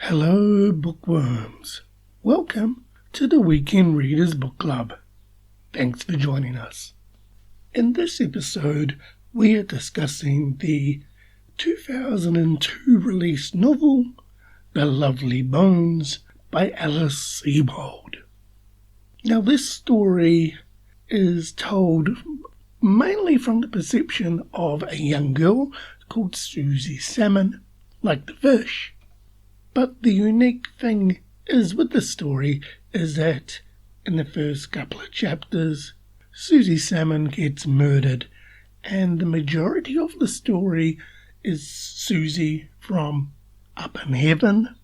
Hello, bookworms. Welcome to the Weekend Readers Book Club. Thanks for joining us. In this episode, we are discussing the 2002 released novel, The Lovely Bones by Alice Sebold. Now, this story is told mainly from the perception of a young girl called Susie Salmon, like the fish. But the unique thing is with the story is that in the first couple of chapters, Susie Salmon gets murdered, and the majority of the story is Susie from up in heaven,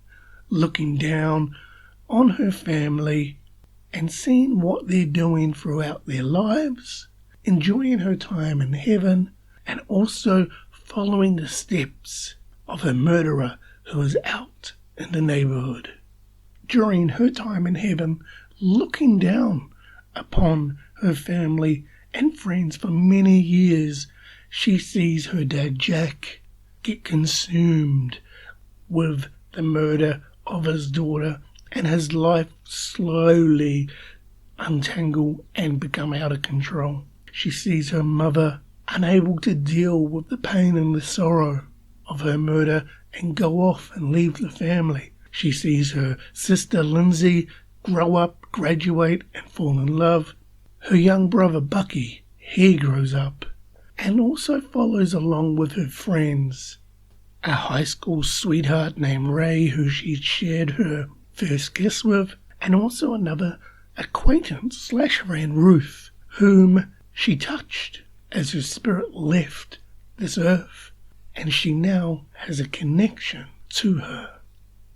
looking down on her family and seeing what they're doing throughout their lives, enjoying her time in heaven, and also following the steps of her murderer who is out in the neighborhood. During her time in heaven, looking down upon her family and friends for many years, she sees her dad Jack get consumed with the murder of his daughter and his life slowly untangle and become out of control. She sees her mother unable to deal with the pain and the sorrow of her murder and go off and leave the family. She sees her sister Lindsay grow up, graduate and fall in love. Her young brother Bucky, he grows up and also follows along with her friends. A high school sweetheart named Ray, who she shared her first kiss with, and also another acquaintance / friend Ruth, whom she touched as her spirit left this earth, and she now has a connection to her.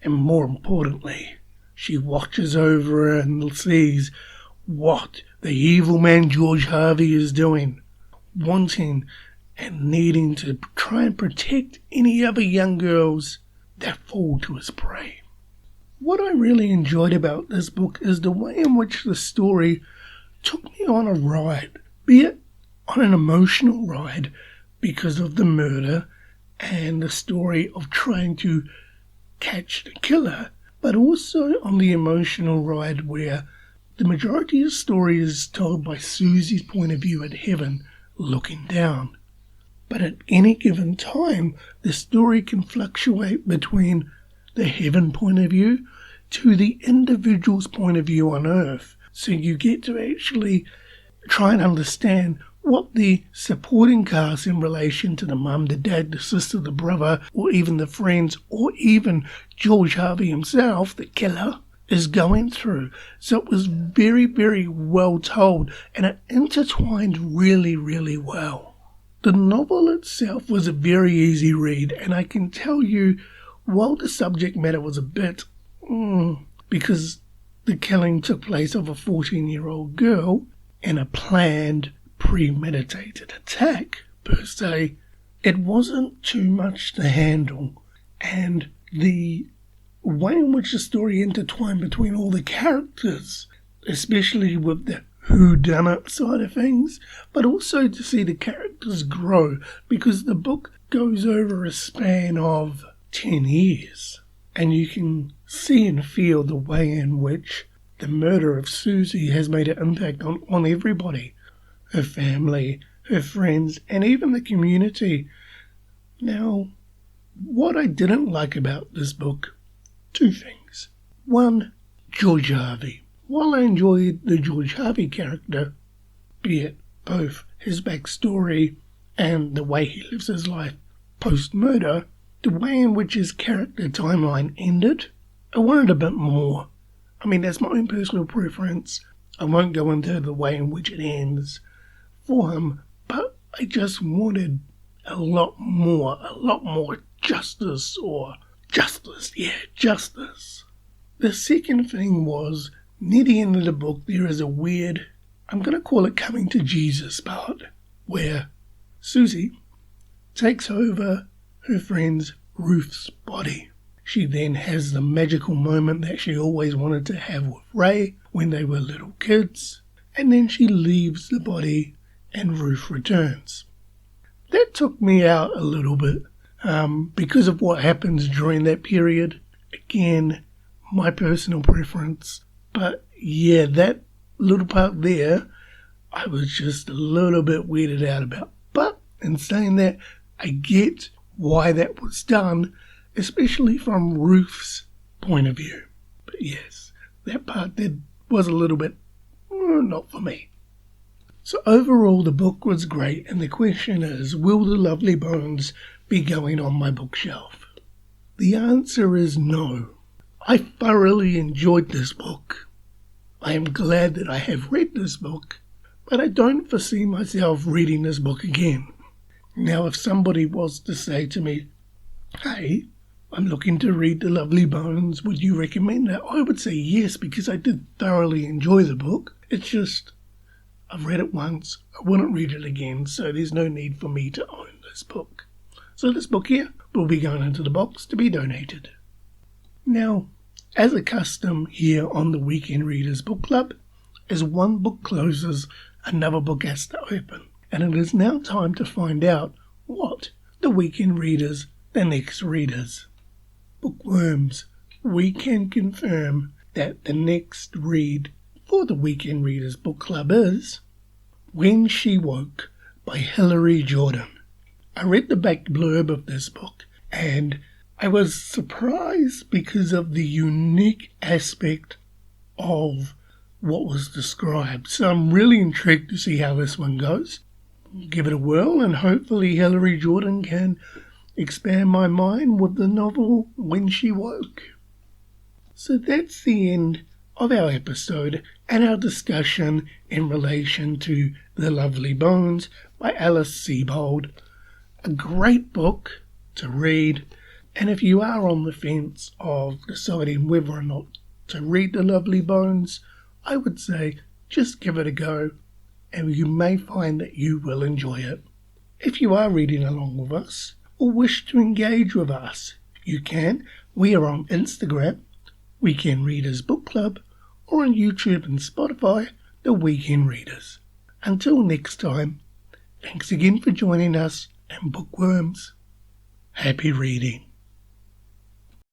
And more importantly, she watches over her and sees what the evil man George Harvey is doing, wanting and needing to try and protect any other young girls that fall to his prey. What I really enjoyed about this book is the way in which the story took me on a ride, be it on an emotional ride because of the murder and the story of trying to catch the killer, but also on the emotional ride where the majority of the story is told by Susie's point of view at heaven, looking down. But at any given time, the story can fluctuate between the heaven point of view to the individual's point of view on earth. So you get to actually try and understand what the supporting cast in relation to the mum, the dad, the sister, the brother, or even the friends, or even George Harvey himself, the killer, is going through. So it was very, very well told, and it intertwined really, really well. The novel itself was a very easy read, and I can tell you, while the subject matter was a bit, because the killing took place of a 14-year-old girl in a planned, premeditated attack, per se, it wasn't too much to handle, and the way in which the story intertwined between all the characters, especially with the whodunit side of things, but also to see the characters grow, because the book goes over a span of 10 years, and you can see and feel the way in which the murder of Susie has made an impact on everybody. Her family, her friends, and even the community. Now, what I didn't like about this book, two things. One, George Harvey. While I enjoyed the George Harvey character, be it both his backstory and the way he lives his life post-murder, the way in which his character timeline ended, I wanted a bit more. I mean, that's my own personal preference. I won't go into the way in which it ends for him, but I just wanted a lot more justice. The second thing was, near the end of the book, there is a weird, I'm going to call it coming to Jesus part, where Susie takes over her friend Ruth's body. She then has the magical moment that she always wanted to have with Ray when they were little kids, and then she leaves the body and Ruth returns. That took me out a little bit because of what happens during that period. again, my personal preference. But yeah, that little part there, I was just a little bit weirded out about. But in saying that, I get why that was done, especially from Ruth's point of view. But yes, that part was a little bit not for me. So overall, the book was great, and the question is, will The Lovely Bones be going on my bookshelf? The answer is no. I thoroughly enjoyed this book. I am glad that I have read this book, but I don't foresee myself reading this book again. Now, if somebody was to say to me, hey, I'm looking to read The Lovely Bones, would you recommend that? I would say yes, because I did thoroughly enjoy the book. It's just, I've read it once, I wouldn't read it again, so there's no need for me to own this book. So this book here will be going into the box to be donated. Now, as a custom here on the Weekend Readers Book Club, as one book closes, another book has to open. And it is now time to find out what the Weekend Readers, the next readers. Bookworms, we can confirm that the next read for the Weekend Readers Book Club is When She Woke by Hilary Jordan. I read the back blurb of this book and I was surprised because of the unique aspect of what was described. So I'm really intrigued to see how this one goes. Give it a whirl, and hopefully Hilary Jordan can expand my mind with the novel When She Woke. So that's the end of our episode and our discussion in relation to The Lovely Bones by Alice Sebold. A great book to read, and if you are on the fence of deciding whether or not to read The Lovely Bones, I would say just give it a go, and you may find that you will enjoy it. If you are reading along with us, or wish to engage with us, you can. We are on Instagram, Weekend Readers Book Club, or on YouTube and Spotify, The Weekend Readers. Until next time, thanks again for joining us, and bookworms, happy reading.